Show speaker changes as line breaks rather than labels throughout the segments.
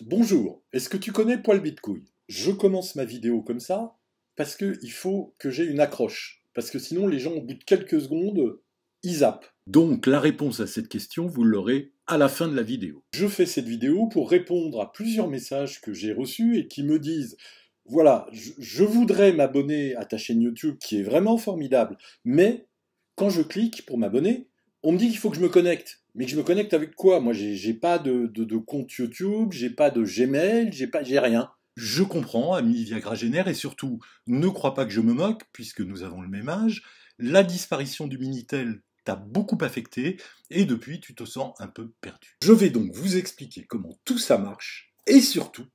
Bonjour, est-ce que tu connais Poil Bitcouille? Je commence ma vidéo comme ça parce qu'il faut que j'ai une accroche. Parce que sinon, les gens, au bout de quelques secondes, ils zappent. Donc, la réponse à cette question, vous l'aurez à la fin de la vidéo. Je fais cette vidéo pour répondre à plusieurs messages que j'ai reçus et qui me disent voilà, je voudrais m'abonner à ta chaîne YouTube qui est vraiment formidable, mais quand je clique pour m'abonner, on me dit qu'il faut que je me connecte. Mais que je me connecte avec quoi? Moi, j'ai pas de compte YouTube, j'ai pas de Gmail, j'ai rien. Je comprends, ami Viagra-génère, et surtout, ne crois pas que je me moque, puisque nous avons le même âge. La disparition du Minitel t'a beaucoup affecté, et depuis, tu te sens un peu perdu. Je vais donc vous expliquer comment tout ça marche, et surtout,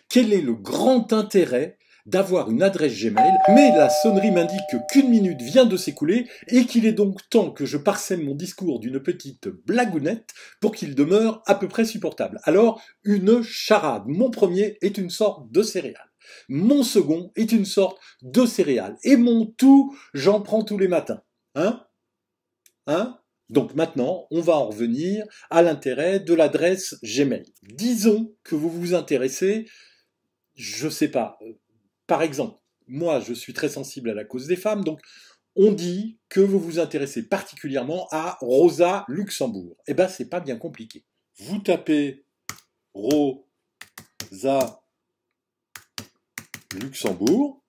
quel est le grand intérêt d'avoir une adresse Gmail, mais la sonnerie m'indique qu'une minute vient de s'écouler et qu'il est donc temps que je parsème mon discours d'une petite blagounette pour qu'il demeure à peu près supportable. Alors, une charade. Mon premier est une sorte de céréale. Mon second est une sorte de céréale. Et mon tout, j'en prends tous les matins. Hein? Donc maintenant, on va en revenir à l'intérêt de l'adresse Gmail. Disons que vous vous intéressez, je sais pas, par exemple, moi je suis très sensible à la cause des femmes, donc on dit que vous vous intéressez particulièrement à Rosa Luxembourg. Eh ben c'est pas bien compliqué. Vous tapez Rosa Luxembourg,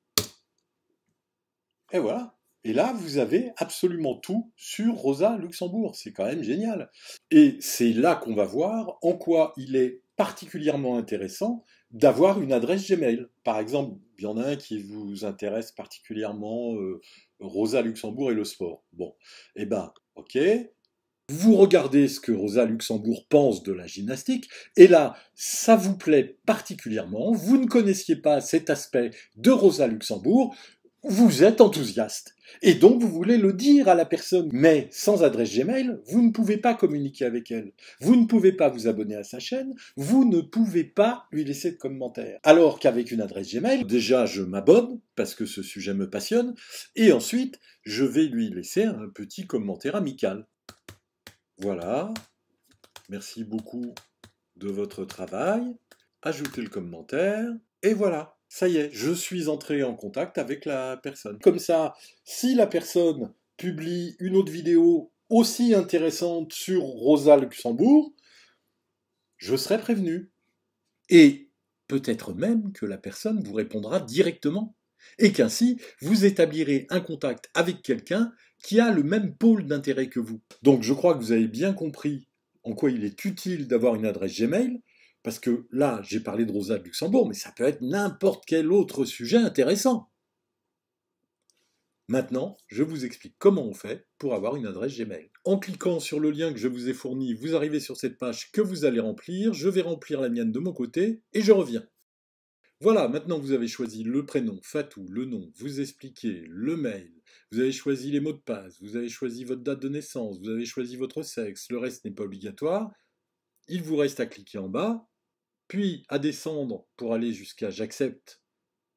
et voilà. Et là, vous avez absolument tout sur Rosa Luxembourg. C'est quand même génial. Et c'est là qu'on va voir en quoi il est particulièrement intéressant d'avoir une adresse Gmail. Par exemple, il y en a un qui vous intéresse particulièrement, Rosa Luxembourg et le sport. Bon, eh ben, ok. Vous regardez ce que Rosa Luxembourg pense de la gymnastique, et là, ça vous plaît particulièrement, vous ne connaissiez pas cet aspect de Rosa Luxembourg, vous êtes enthousiaste. Et donc vous voulez le dire à la personne. Mais sans adresse Gmail, vous ne pouvez pas communiquer avec elle. Vous ne pouvez pas vous abonner à sa chaîne. Vous ne pouvez pas lui laisser de commentaires. Alors qu'avec une adresse Gmail, déjà je m'abonne parce que ce sujet me passionne. Et ensuite, je vais lui laisser un petit commentaire amical. Voilà. Merci beaucoup de votre travail. Ajoutez le commentaire. Et voilà. Ça y est, je suis entré en contact avec la personne. Comme ça, si la personne publie une autre vidéo aussi intéressante sur Rosa Luxembourg, je serai prévenu. Et peut-être même que la personne vous répondra directement. Et qu'ainsi, vous établirez un contact avec quelqu'un qui a le même pôle d'intérêt que vous. Donc je crois que vous avez bien compris en quoi il est utile d'avoir une adresse Gmail, parce que là, j'ai parlé de Rosa Luxembourg, mais ça peut être n'importe quel autre sujet intéressant. Maintenant, je vous explique comment on fait pour avoir une adresse Gmail. En cliquant sur le lien que je vous ai fourni, vous arrivez sur cette page que vous allez remplir, je vais remplir la mienne de mon côté, et je reviens. Voilà, maintenant vous avez choisi le prénom, Fatou, le nom, vous expliquez, le mail, vous avez choisi les mots de passe, vous avez choisi votre date de naissance, vous avez choisi votre sexe, le reste n'est pas obligatoire. Il vous reste à cliquer en bas, puis à descendre pour aller jusqu'à j'accepte,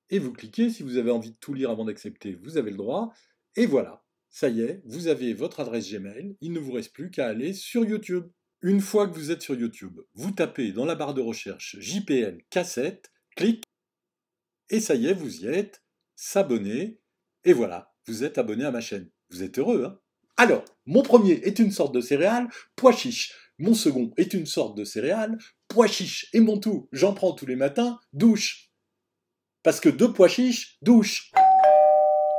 et vous cliquez, si vous avez envie de tout lire avant d'accepter, vous avez le droit, et voilà, ça y est, vous avez votre adresse Gmail, il ne vous reste plus qu'à aller sur YouTube. Une fois que vous êtes sur YouTube, vous tapez dans la barre de recherche JPL cassette, clic, et ça y est, vous y êtes, s'abonner, et voilà, vous êtes abonné à ma chaîne. Vous êtes heureux, hein? Alors, mon premier est une sorte de céréale, pois chiche. Mon second est une sorte de céréale, pois chiche. Et mon tout, j'en prends tous les matins, douche. Parce que 2 pois chiches, douche.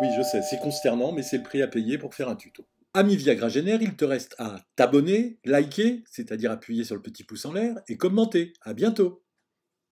Oui, je sais, c'est consternant, mais c'est le prix à payer pour faire un tuto. Ami Viagra-génère, il te reste à t'abonner, liker, c'est-à-dire appuyer sur le petit pouce en l'air, et commenter. À bientôt!